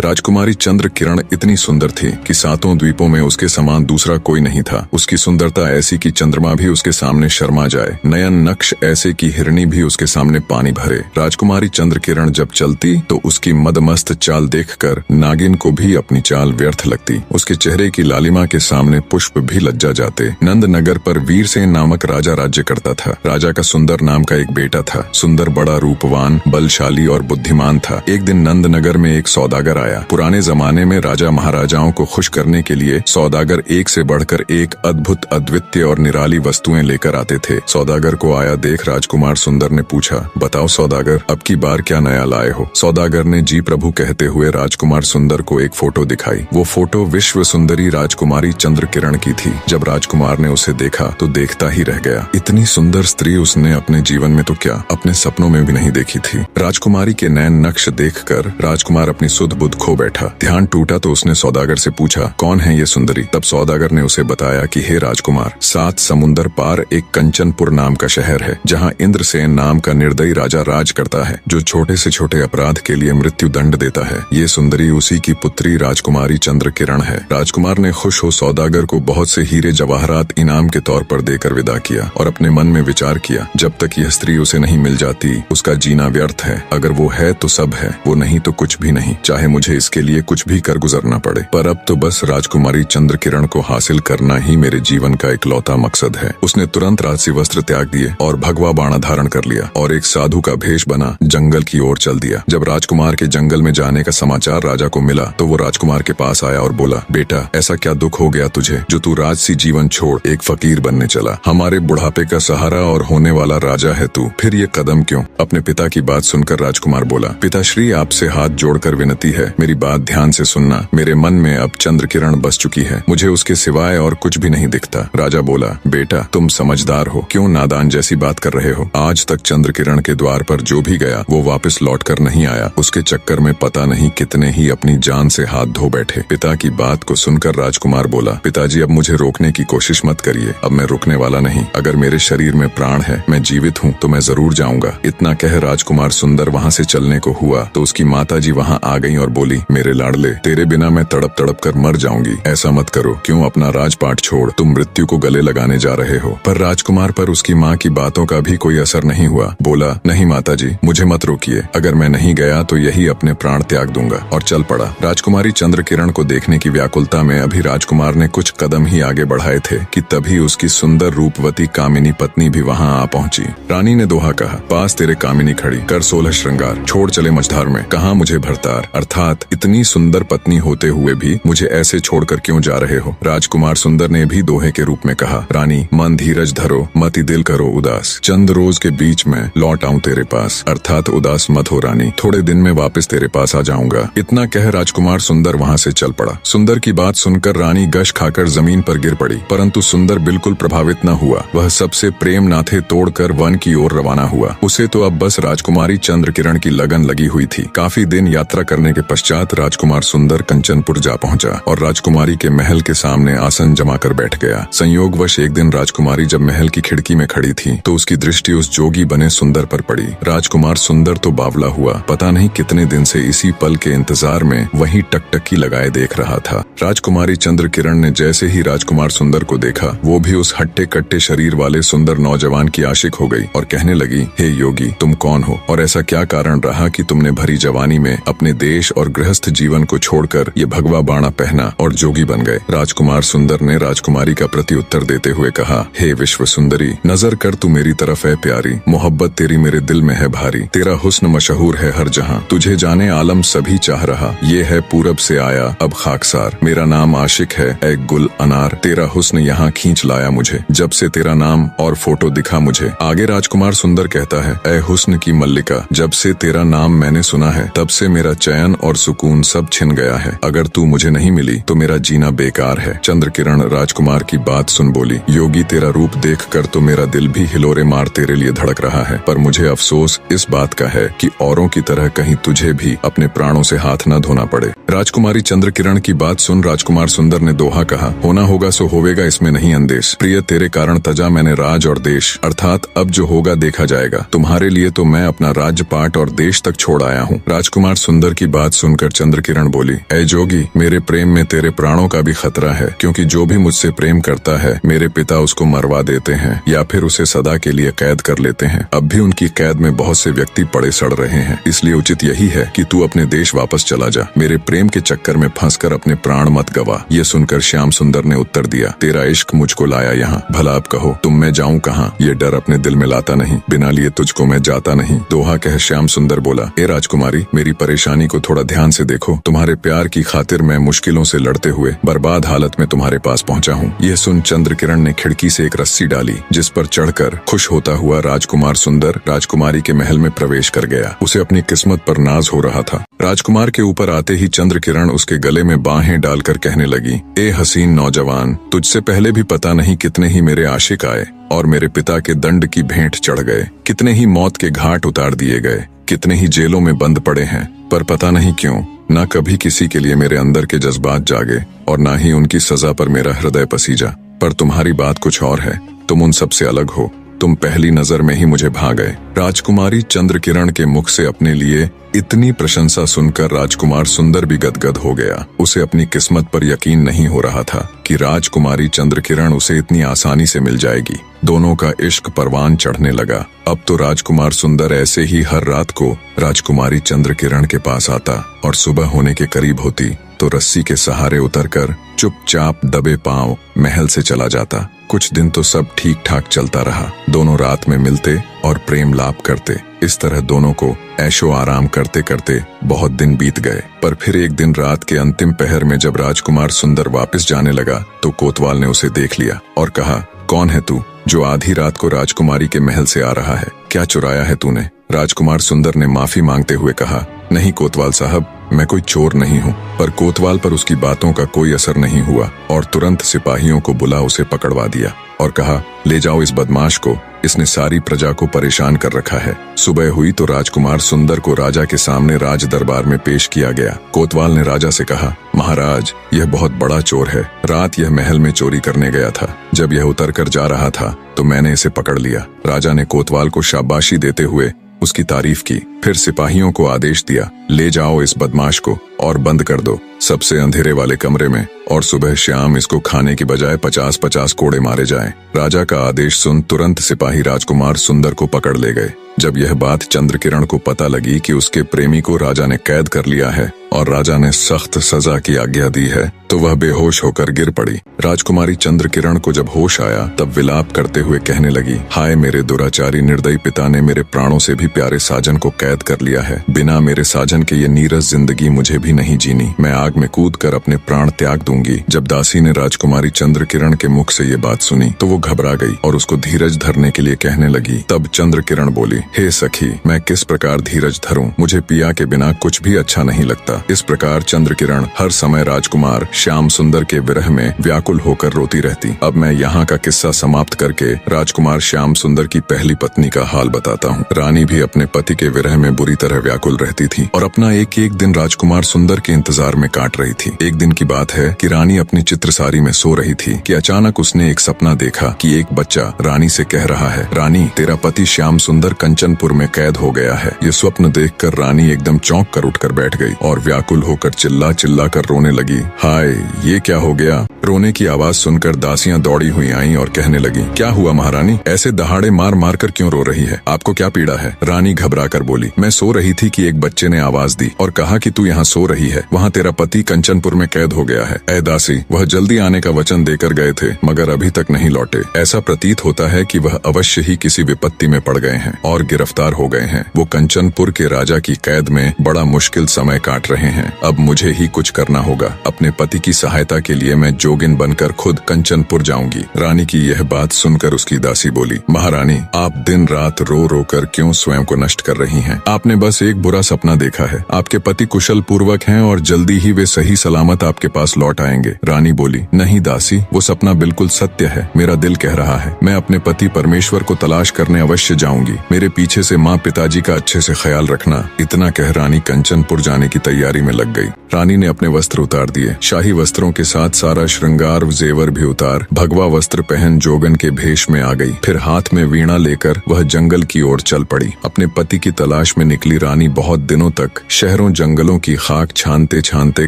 राजकुमारी चंद्र किरण इतनी सुंदर थी कि सातों द्वीपों में उसके समान दूसरा कोई नहीं था। उसकी सुंदरता ऐसी कि चंद्रमा भी उसके सामने शर्मा जाए, नयन नक्श ऐसे कि हिरणी भी उसके सामने पानी भरे। राजकुमारी चंद्र किरण जब चलती तो उसकी मदमस्त चाल देखकर नागिन को भी अपनी चाल व्यर्थ लगती। उसके चेहरे की लालिमा के सामने पुष्प भी लज्जा जाते। नंद नगर पर वीरसेन नामक राजा राज्य करता था। राजा का सुंदर नाम का एक बेटा था। सुंदर, बड़ा, रूपवान, बलशाली और बुद्धिमान था। एक दिन नंद नगर में एक सौदागर आया। पुराने जमाने में राजा महाराजाओं को खुश करने के लिए सौदागर एक से बढ़कर एक अद्भुत, अद्वितीय और निराली वस्तुएं लेकर आते थे। सौदागर को आया देख राजकुमार सुंदर ने पूछा, बताओ सौदागर, अब की बार क्या नया लाए हो? सौदागर ने जी प्रभु कहते हुए राजकुमार सुंदर को एक फोटो दिखाई। वो फोटो विश्व सुंदरी राजकुमारी चंद्र किरण की थी। जब राजकुमार ने उसे देखा तो देखता ही रह गया। इतनी सुंदर स्त्री उसने अपने जीवन में तो क्या, अपने सपनों में भी नहीं देखी थी। राजकुमारी के नैन नक्श देखकर राजकुमार अपनी सुध बुध खो बैठा। ध्यान टूटा तो उसने सौदागर से पूछा, कौन है ये सुंदरी? तब सौदागर ने उसे बताया कि हे राजकुमार, 7 समुंदर पार एक कंचनपुर नाम का शहर है, जहाँ इंद्रसेन नाम का निर्दयी राजा राज करता है, जो छोटे से छोटे अपराध के लिए मृत्यु दंड देता है। ये सुंदरी उसी की पुत्री राजकुमारी चंद्र किरण है। राजकुमार ने खुश हो सौदागर को बहुत से हीरे जवाहरात इनाम के तौर पर देकर विदा किया और अपने मन में विचार किया, जब तक यह स्त्री उसे नहीं मिल जाती उसका जीना व्यर्थ है। अगर वो है तो सब है, वो नहीं तो कुछ भी नहीं, चाहे मुझे इसके लिए कुछ भी कर गुजरना पड़े। पर अब तो बस राजकुमारी चंद्र किरण को हासिल करना ही मेरे जीवन का इकलौता मकसद है। उसने तुरंत राजसी वस्त्र त्याग दिए और भगवा बाणा धारण कर लिया और एक साधु का भेष बना जंगल की ओर चल दिया। जब राजकुमार के जंगल में जाने का समाचार राजा को मिला तो वो राजकुमार के पास आया और बोला, बेटा, ऐसा क्या दुख हो गया तुझे जो तू राजसी जीवन छोड़ एक फकीर बनने चला? हमारे बुढ़ापे का सहारा और होने वाला राजा है तू, फिर ये कदम क्यों? अपने पिता की बात सुनकर राजकुमार बोला, पिताश्री, आपसे हाथ जोड़कर विनती है, मेरी बात ध्यान से सुनना। मेरे मन में अब चंद्र किरण बस चुकी है, मुझे उसके सिवाय और कुछ भी नहीं दिखता। राजा बोला, बेटा, तुम समझदार हो, क्यों नादान जैसी बात कर रहे हो? आज तक चंद्र किरण के द्वार पर जो भी गया वो वापस लौट कर नहीं आया। उसके चक्कर में पता नहीं कितने ही अपनी जान से हाथ धो बैठे। पिता की बात को सुनकर राजकुमार बोला, पिताजी, अब मुझे रोकने की कोशिश मत करिए, अब मैं रुकने वाला नहीं। अगर मेरे शरीर में प्राण है, मैं जीवित हूँ, तो मैं जरूर जाऊंगा। इतना कह राजकुमार सुंदर वहाँ से चलने को हुआ तो उसकी माताजी वहाँ आ गई और बोली, मेरे लाडले, तेरे बिना मैं तड़प तड़प कर मर जाऊंगी। ऐसा मत करो, क्यों अपना राजपाट छोड़ तुम मृत्यु को गले लगाने जा रहे हो? पर राजकुमार पर उसकी माँ की बातों का भी कोई असर नहीं हुआ। बोला, नहीं माताजी, मुझे मत रोकिए, अगर मैं नहीं गया तो यही अपने प्राण त्याग दूंगा, और चल पड़ा। राजकुमारी चंद्र किरण को देखने की व्याकुलता में अभी राजकुमार ने कुछ कदम ही आगे बढ़ाए थे कि तभी उसकी सुंदर रूपवती कामिनी पत्नी भी वहाँ आ पहुंची। रानी ने दोहा कहा, पास तेरे कामिनी खड़ी, कर 16 श्रृंगार, छोड़ चले मझधार में, कहाँ मुझे भरतार। अर्थात इतनी सुंदर पत्नी होते हुए भी मुझे ऐसे छोड़कर क्यों जा रहे हो? राजकुमार सुंदर ने भी दोहे के रूप में कहा, रानी, मन धीरज धरो, मति दिल करो उदास, चंद रोज के बीच में लौट आऊं तेरे पास। अर्थात उदास मत हो रानी, थोड़े दिन में वापस तेरे पास आ जाऊंगा। इतना कह राजकुमार सुंदर वहाँ से चल पड़ा। सुंदर की बात सुनकर रानी गश खाकर जमीन पर गिर पड़ी, परंतु सुंदर बिल्कुल प्रभावित न हुआ। वह सबसे प्रेम नाथे तोड़कर वन की ओर रवाना हुआ। उसे तो अब बस राजकुमारी चंद्र किरण की लगन लगी हुई थी। काफी दिन यात्रा करने के पश्चात राजकुमार सुंदर कंचनपुर जा पहुंचा और राजकुमारी के महल के सामने आसन जमा कर बैठ गया। संयोगवश एक दिन राजकुमारी जब महल की खिड़की में खड़ी थी तो उसकी दृष्टि उस जोगी बने सुंदर पर पड़ी। राजकुमार सुंदर तो बावला हुआ, पता नहीं कितने दिन से इसी पल के इंतजार में वहीं टकटकी लगाए देख रहा था। राजकुमारी चंद्र किरण ने जैसे ही राजकुमार सुंदर को देखा, वो भी उस हट्टे कट्टे शरीर वाले सुंदर नौजवान की आशिक हो गई और कहने लगी, हे योगी, तुम कौन हो और ऐसा क्या कारण रहा कि तुमने भरी जवानी में अपने देश और गृहस्थ जीवन को छोड़कर ये भगवा बाणा पहना और जोगी बन गए? राजकुमार सुंदर ने राजकुमारी का प्रत्युत्तर देते हुए कहा, हे विश्व सुंदरी, नजर कर तू मेरी तरफ है प्यारी, मोहब्बत तेरी मेरे दिल में है भारी, तेरा हुस्न मशहूर है हर जहां, तुझे जाने आलम सभी चाह रहा, ये है पूरब से आया अब खाकसार, मेरा नाम आशिक है ए गुल अनार, तेरा हुस्न यहाँ खींच लाया मुझे, जब से तेरा नाम और फोटो दिखा मुझे। आगे राजकुमार सुंदर कहता है, ए हुस्न की मल्लिका, जब से तेरा नाम मैंने सुना है तब से मेरा चैन और सुकून सब छिन गया है, अगर तू मुझे नहीं मिली तो मेरा जीना बेकार है। चंद्र किरण राजकुमार की बात सुन बोली, योगी, तेरा रूप देखकर तो मेरा दिल भी हिलोरे मार तेरे लिए धड़क रहा है, पर मुझे अफसोस इस बात का है कि औरों की तरह कहीं तुझे भी अपने प्राणों से हाथ न धोना पड़े। राजकुमारी चंद्र किरण की बात सुन राजकुमार सुंदर ने दोहा कहा, होना होगा सो होवेगा, इसमें नहीं अंदेश। प्रिय, तेरे कारण तजा मैंने राज और देश, अर्थात अब जो होगा देखा जाएगा। तुम्हारे लिए तो मैं अपना राज्यपाट और देश तक छोड़ आया हूँ। राजकुमार सुंदर की बात सुन सुनकर चंद्रकिरण बोली, ऐ जोगी, मेरे प्रेम में तेरे प्राणों का भी खतरा है, क्योंकि जो भी मुझसे प्रेम करता है मेरे पिता उसको मरवा देते हैं या फिर उसे सदा के लिए कैद कर लेते हैं। अब भी उनकी कैद में बहुत से व्यक्ति पड़े सड़ रहे हैं, इसलिए उचित यही है कि तू अपने देश वापस चला जा। मेरे प्रेम के चक्कर में फंसकर अपने प्राण मत गवा। ये सुनकर श्याम सुंदर ने उत्तर दिया, तेरा इश्क मुझको लाया यहाँ, भला अब कहो तुम मैं जाऊँ कहाँ? ये डर अपने दिल में लाता नहीं, बिना लिए तुझको मैं जाता नहीं। दोहा कह श्याम सुंदर बोला, ए राजकुमारी, मेरी परेशानी को थोड़ा ध्यान से देखो। तुम्हारे प्यार की खातिर मैं मुश्किलों से लड़ते हुए बर्बाद हालत में तुम्हारे पास पहुँचा हूँ। यह सुन चंद्रकिरण ने खिड़की से एक रस्सी डाली, जिस पर चढ़कर खुश होता हुआ राजकुमार सुंदर राजकुमारी के महल में प्रवेश कर गया। उसे अपनी किस्मत पर नाज हो रहा था। राजकुमार के ऊपर आते ही चंद्रकिरण उसके गले में बाहें डालकर कहने लगी, ए हसीन नौजवान, तुझसे पहले भी पता नहीं कितने ही मेरे आशिक आए और मेरे पिता के दंड की भेंट चढ़ गए, कितने ही मौत के घाट उतार दिए गए, कितने ही जेलों में बंद पड़े हैं, पर पता नहीं क्यों न कभी किसी के लिए मेरे अंदर के जज्बात जागे और न ही उनकी सजा पर मेरा हृदय पसीजा। पर तुम्हारी बात कुछ और है, तुम उन सब से अलग हो, तुम पहली नजर में ही मुझे भा गए। राजकुमारी चंद्रकिरण के मुख से अपने लिए इतनी प्रशंसा सुनकर राजकुमार सुंदर भी गदगद हो गया। उसे अपनी किस्मत पर यकीन नहीं हो रहा था कि राजकुमारी चंद्रकिरण उसे इतनी आसानी से मिल जाएगी। दोनों का इश्क परवान चढ़ने लगा। अब तो राजकुमार सुंदर ऐसे ही हर रात को राजकुमारी चंद्रकिरण के पास आता और सुबह होने के करीब होती तो रस्सी के सहारे उतरकर चुपचाप दबे पांव महल से चला जाता। कुछ दिन तो सब ठीक ठाक चलता रहा। दोनों रात में मिलते और प्रेम लाप करते। इस तरह दोनों को ऐशो आराम करते करते बहुत दिन बीत गए। पर फिर एक दिन रात के अंतिम पहर में जब राजकुमार सुंदर वापस जाने लगा तो कोतवाल ने उसे देख लिया और कहा, कौन है तू जो आधी रात को राजकुमारी के महल से आ रहा है? क्या चुराया है तूने? राजकुमार सुंदर ने माफी मांगते हुए कहा, नहीं कोतवाल साहब, मैं कोई चोर नहीं हूँ। पर कोतवाल पर उसकी बातों का कोई असर नहीं हुआ और तुरंत सिपाहियों को बुला उसे पकड़वा दिया और कहा, ले जाओ इस बदमाश को, इसने सारी प्रजा को परेशान कर रखा है। सुबह हुई तो राजकुमार सुंदर को राजा के सामने राज दरबार में पेश किया गया। कोतवाल ने राजा से कहा, महाराज, यह बहुत बड़ा चोर है। रात यह महल में चोरी करने गया था। जब यह उतर कर जा रहा था तो मैंने इसे पकड़ लिया। राजा ने कोतवाल को शाबाशी देते हुए उसकी तारीफ की, फिर सिपाहियों को आदेश दिया, ले जाओ इस बदमाश को और बंद कर दो सबसे अंधेरे वाले कमरे में, और सुबह शाम इसको खाने की बजाय 50-50 कोड़े मारे जाएं। राजा का आदेश सुन तुरंत सिपाही राजकुमार सुंदर को पकड़ ले गए। जब यह बात चंद्रकिरण को पता लगी कि उसके प्रेमी को राजा ने कैद कर लिया है और राजा ने सख्त सजा की आज्ञा दी है तो वह बेहोश होकर गिर पड़ी। राजकुमारी चंद्रकिरण को जब होश आया तब विलाप करते हुए कहने लगी, हाय मेरे दुराचारी निर्दयी पिता ने मेरे प्राणों से भी प्यारे साजन को कैद कर लिया है। बिना मेरे साजन के ये नीरस जिंदगी मुझे भी नहीं जीनी। मैं आग में कूद कर अपने प्राण त्याग दूंगी। जब दासी ने राजकुमारी चंद्रकिरण के मुख से ये बात सुनी तो वो घबरा गई और उसको धीरज धरने के लिए कहने लगी। तब चंद्रकिरण बोली, हे सखी, मैं किस प्रकार धीरज धरूं? मुझे पिया के बिना कुछ भी अच्छा नहीं लगता। इस प्रकार चंद्रकिरण हर समय राजकुमार श्याम सुंदर के विरह में व्याकुल होकर रोती रहती। अब मैं यहाँ का किस्सा समाप्त करके राजकुमार श्याम सुंदर की पहली पत्नी का हाल बताता हूँ। रानी भी अपने पति के विरह में बुरी तरह व्याकुल रहती थी और अपना एक एक दिन राजकुमार सुंदर के इंतजार में काट रही थी। एक दिन की बात है कि रानी अपनी चित्रसारी में सो रही थी कि अचानक उसने एक सपना देखा कि एक बच्चा रानी से कह रहा है, रानी, तेरा पति श्याम सुंदर कंचनपुर में कैद हो गया है। ये स्वप्न देखकर रानी एकदम चौंक कर उठकर बैठ गई और व्याकुल होकर चिल्ला चिल्ला कर रोने लगी। हाय, ये क्या हो गया? रोने की आवाज सुनकर दासियां दौड़ी हुई आईं और कहने लगी, क्या हुआ महारानी? ऐसे दहाड़े मार मार कर क्यों रो रही है? आपको क्या पीड़ा है? रानी घबरा कर बोली, मैं सो रही थी कि एक बच्चे ने आवाज दी और कहा कि तू यहाँ सो रही है, वहाँ तेरा पति कंचनपुर में कैद हो गया है। ऐ दासी, वह जल्दी आने का वचन देकर गए थे मगर अभी तक नहीं लौटे। ऐसा प्रतीत होता है कि वह अवश्य ही किसी विपत्ति में पड़ गए हैं और गिरफ्तार हो गए हैं। वो कंचनपुर के राजा की कैद में बड़ा मुश्किल समय काट रहे हैं। अब मुझे ही कुछ करना होगा। अपने पति की सहायता के लिए मैं जोगिन बनकर खुद कंचनपुर जाऊंगी। रानी की यह बात सुनकर उसकी दासी बोली, महारानी, आप दिन रात रो रो कर क्यों स्वयं को नष्ट कर रही हैं? आपने बस एक बुरा सपना देखा है। आपके पति कुशल पूर्वक हैं और जल्दी ही वे सही सलामत आपके पास लौट आएंगे। रानी बोली, नहीं दासी, वो सपना बिल्कुल सत्य है। मेरा दिल कह रहा है मैं अपने पति परमेश्वर को तलाश करने अवश्य जाऊंगी। मेरे पीछे से माँ पिताजी का अच्छे से ख्याल रखना। इतना कह रानी कंचनपुर जाने की तैयारी में लग गई। रानी ने अपने वस्त्र उतार दिए। शाही वस्त्रों के साथ सारा श्रृंगार जेवर भी उतार भगवा वस्त्र पहन जोगन के भेष में आ गई। फिर हाथ में वीणा लेकर वह जंगल की ओर चल पड़ी। अपने पति की तलाश में निकली रानी बहुत दिनों तक शहरों जंगलों की खाक छानते छानते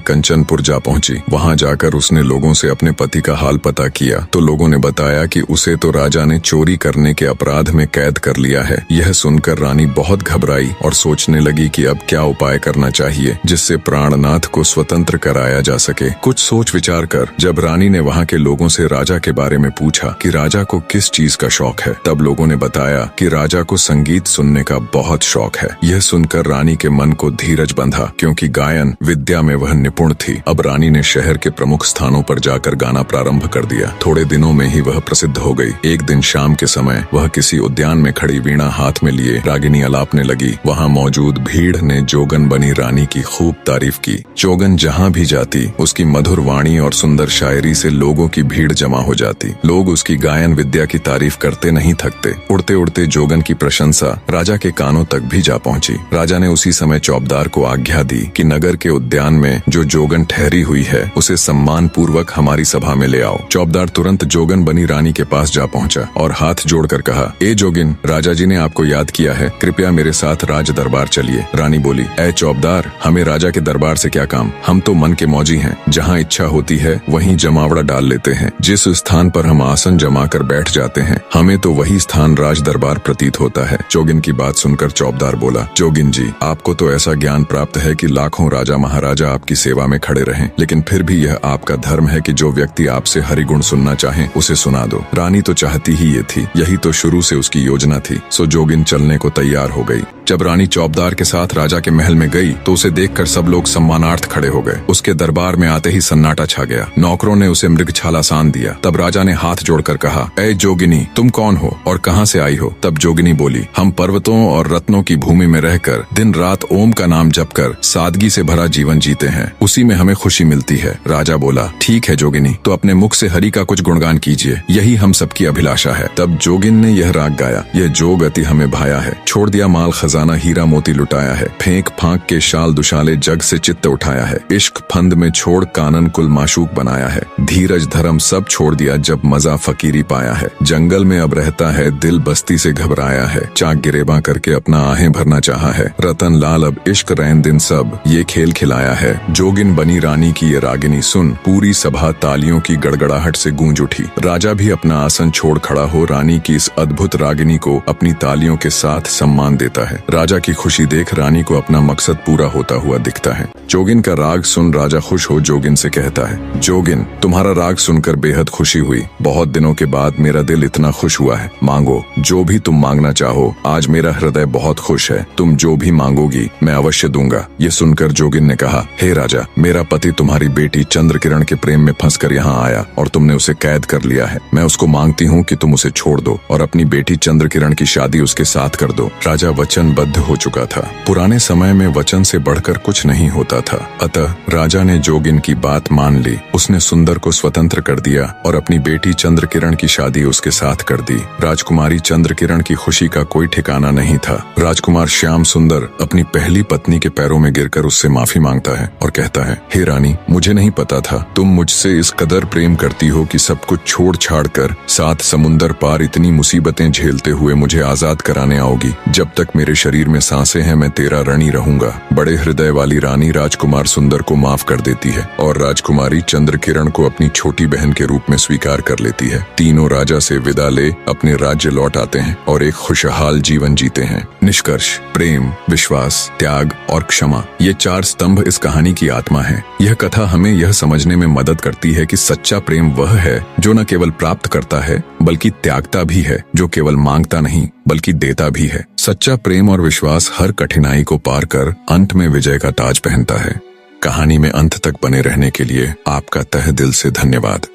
कंचनपुर जा पहुंची। वहां जाकर उसने लोगों से अपने पति का हाल पता किया तो लोगों ने बताया कि उसे तो राजा ने चोरी करने के अपराध में कैद कर लिया है। यह सुनकर रानी बहुत घबराई और सोचने लगी कि अब क्या उपाय करना चाहिए जिससे प्राणनाथ को स्वतंत्र कराया जा सके। कुछ सोच विचार कर जब रानी ने वहां के लोगों से राजा के बारे में पूछा कि राजा को किस चीज का शौक है, तब लोगों ने बताया कि राजा को संगीत सुनने का बहुत शौक है। यह सुनकर रानी के मन को धीरज बंधा क्योंकि गायन विद्या में वह निपुण थी। अब रानी ने शहर के प्रमुख स्थानों पर जाकर गाना प्रारंभ कर दिया। थोड़े दिनों में ही वह प्रसिद्ध हो गई। एक दिन शाम के समय वह किसी उद्यान में खड़ी वीणा हाथ में लिए रागिनी अलापने लगी। वहां मौजूद भीड़ ने जोगन बनी रानी की खूब तारीफ की। जोगन जहां भी जाती उसकी मधुर वाणी और सुंदर शायरी से लोगों की भीड़ जमा हो जाती। लोग उसकी गायन विद्या की तारीफ करते नहीं थकते। उड़ते उड़ते जोगन की प्रशंसा राजा के कानों तक भी जा पहुंची। राजा ने उसी समय चौबदार को आज्ञा दी कि नगर के उद्यान में जो जोगन ठहरी हुई है उसे सम्मान पूर्वक हमारी सभा में ले आओ। चौबदार तुरंत जोगन बनी रानी के पास जा पहुंचा और हाथ जोड़कर कहा, ए जोगिन, राजा जी ने आपको याद किया है, कृपया मेरे साथ राज दरबार चलिए। रानी बोली, ए चौबदार, हमें राजा के दरबार से क्या काम, हम तो मन के मौजी हैं। जहाँ इच्छा होती है वहीं जमावड़ा डाल लेते हैं। जिस स्थान पर हम आसन जमा कर बैठ जाते हैं हमें तो वही स्थान राज दरबार प्रतीत होता है। जोगिन की बात सुनकर चौबदार बोला, जोगिन जी, आपको तो ऐसा ज्ञान प्राप्त है कि लाखों राजा महाराजा आपकी सेवा में खड़े रहें, लेकिन फिर भी यह आपका धर्म है कि जो व्यक्ति आपसे हरिगुण सुनना चाहे उसे सुना दो। रानी तो चाहती ही ये थी, यही तो शुरू से उसकी योजना थी। सो जोगिन चलने को तैयार हो गई। जब रानी चौबदार के साथ राजा के महल में गई तो उसे देखकर सब लोग सम्मानार्थ खड़े हो गए। उसके दरबार में आते ही सन्नाटा छा गया। नौकरों ने उसे मृगछाला सान दिया। तब राजा ने हाथ जोड़कर कहा, ए जोगिनी, तुम कौन हो और कहां से आई हो? तब जोगिनी बोली, हम पर्वतों और रत्नों की भूमि में रहकर दिन रात ओम का नाम जपकर सादगी से भरा जीवन जीते हैं, उसी में हमें खुशी मिलती है। राजा बोला, ठीक है जोगिनी, तो अपने मुख से हरि का कुछ गुणगान कीजिए, यही हम सबकी अभिलाषा है। तब जोगिन ने यह राग गाया, यह जोग अति हमें भाया है, छोड़ दिया माल खजाना हीरा मोती लुटाया है, फेंक फांक के शाल दुशाले जग से चित्त उठाया है, इश्क फंद में छोड़ कानन कुल माशूक बनाया है, धीरज धर्म सब छोड़ दिया जब मजा फकीरी पाया है, जंगल में अब रहता है दिल बस्ती से घबराया है, चाक गिरेबा करके अपना आहें भरना चाहा है, रतन लाल अब इश्क रैन दिन सब ये खेल खिलाया है। जोगिन बनी रानी की ये रागिनी सुन पूरी सभा तालियों की गड़गड़ाहट से गूंज उठी। राजा भी अपना आसन छोड़ खड़ा हो रानी की इस अद्भुत रागिनी को अपनी तालियों के साथ सम्मान देता है। राजा की खुशी देख रानी को अपना मकसद पूरा होता हुआ दिखता है। जोगिन का राग सुन राजा खुश हो जोगिन से कहता है, जोगिन, तुम्हारा राग सुनकर बेहद खुशी हुई। बहुत दिनों के बाद मेरा दिल इतना खुश हुआ है। मांगो जो भी तुम मांगना चाहो, आज मेरा हृदय बहुत खुश है। तुम जो भी मांगोगी मैं अवश्य दूंगा। ये सुनकर जोगिन ने कहा, हे राजा, मेरा पति तुम्हारी बेटी चंद्रकिरण के प्रेम में फंसकर यहाँ आया और तुमने उसे कैद कर लिया है। मैं उसको मांगती हूँ कि तुम उसे छोड़ दो और अपनी बेटी चंद्रकिरण की शादी उसके साथ कर दो। राजा वचनबद्ध हो चुका था। पुराने समय में वचन से बढ़कर कुछ नहीं होता था। अतः राजा ने जोगिन की बात मान ली। उसने सुंदर को स्वतंत्र कर दिया और अपनी बेटी चंद्रकिरण की शादी उसके साथ कर दी। राजकुमारी चंद्रकिरण की खुशी का कोई ठिकाना नहीं था। राजकुमार श्याम सुंदर अपनी पहली पत्नी के पैरों में गिरकर उससे माफी मांगता है और कहता है, हे रानी, मुझे नहीं पता था तुम मुझसे इस कदर प्रेम करती हो कि सब कुछ छोड़ छाड़ कर 7 समुंदर पार इतनी मुसीबतें झेलते हुए मुझे आजाद कराने आओगी। जब तक मेरे शरीर में सांसें हैं मैं तेरा ऋणी रहूंगा। बड़े हृदय वाली रानी राजकुमार सुंदर को माफ कर देती है और राजकुमारी चंद्रकिरण को अपनी छोटी बहन के रूप में स्वीकार कर लेती है। तीनों राजा से विदा ले अपने राज्य लौट आते हैं और एक खुशहाल जीवन जीते हैं। निष्कर्ष, प्रेम, विश्वास, त्याग और क्षमा, ये 4 स्तंभ इस कहानी की आत्मा है। यह कथा हमें यह समझने में मदद करती है कि सच्चा प्रेम वह है जो न केवल प्राप्त करता है बल्कि त्यागता भी है, जो केवल मांगता नहीं बल्कि देता भी है। सच्चा प्रेम और विश्वास हर कठिनाई को पार कर अंत में विजय का ताज पहनता है। कहानी में अंत तक बने रहने के लिए आपका तहे दिल से धन्यवाद।